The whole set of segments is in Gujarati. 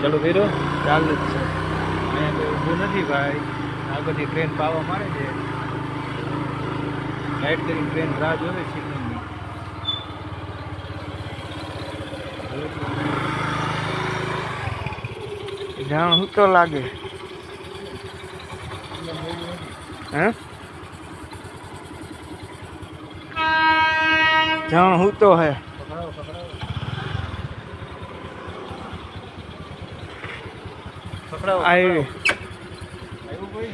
ચાલુ કર્યો ચાલુ જ છે. અહીંયા કોઈ ઊભું નથી ભાઈ. આગળથી ટ્રેન પાવા મારે છે. લાઈટ કરીને ટ્રેન રાહ જોવે સિગ્નલની. જાણ હું તો લાગે હે જાણ હું તો હે પકડાવો આવી આવ્યું કોઈ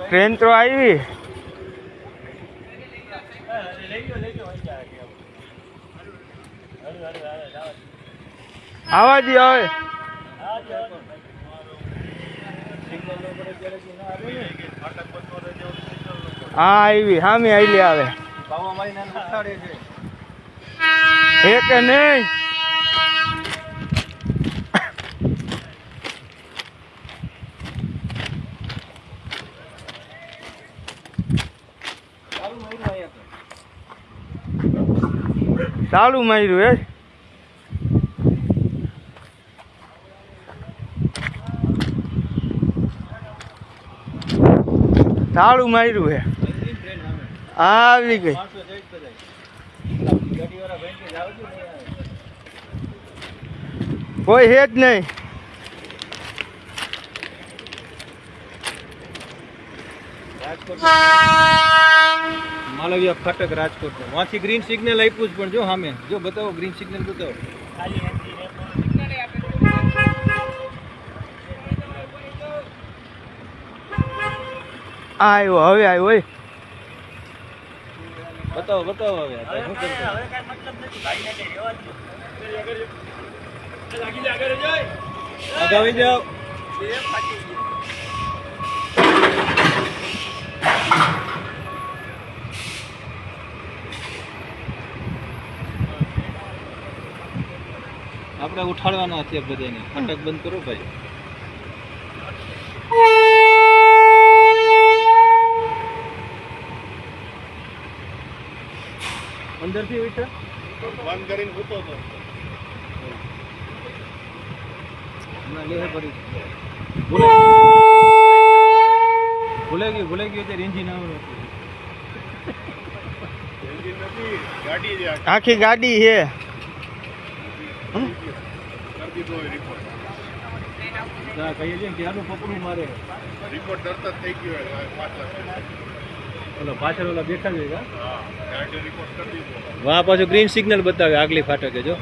ટ્રેન તો આવી આવા દી આવે હા આવી સામે આવેલી આવે પાવા મારીને ઉઠાડે છે. હે કે નહીં ચાલુ માર્યું હે ચાલુ માર્યું હે આવી ગઈ કોઈ હે જ નહીં માલવિયા ફાટક રાજકોટ વાંથી ગ્રીન સિગ્નલ આપ્યું જ પણ જો સામે જો બતાવો ગ્રીન સિગ્નલ બતાવો. આવ્યો હવે આવ્યો હોય બતાવો હવે શું કરશો? આગળ આવી જાઓ. આપણે ઉઠાડવાના છે બધાને. ફાટક બંધ કરો ભાઈ. અંદરથી ઉઠે બંધ કરીને ઊતો તો ના લે પડી ભૂલે ગયું તે એન્જિન આવડે એન્જિન નથી ગાડી છે આખી ગાડી છે કરી દીધો રિપોર્ટ ના કહીએ છે ક્યાંનું પકડું મારે રિપોર્ટ તરત જ થઈ ગયો ઓલો પાછળ ઓલા બેઠા છે વાહ પાછું ગ્રીન સિગ્નલ બતાવે આગલી ફાટકે જો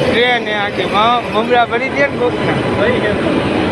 ટ્રેન આખી મમરા ભરી દે ને કોકના કઈ છે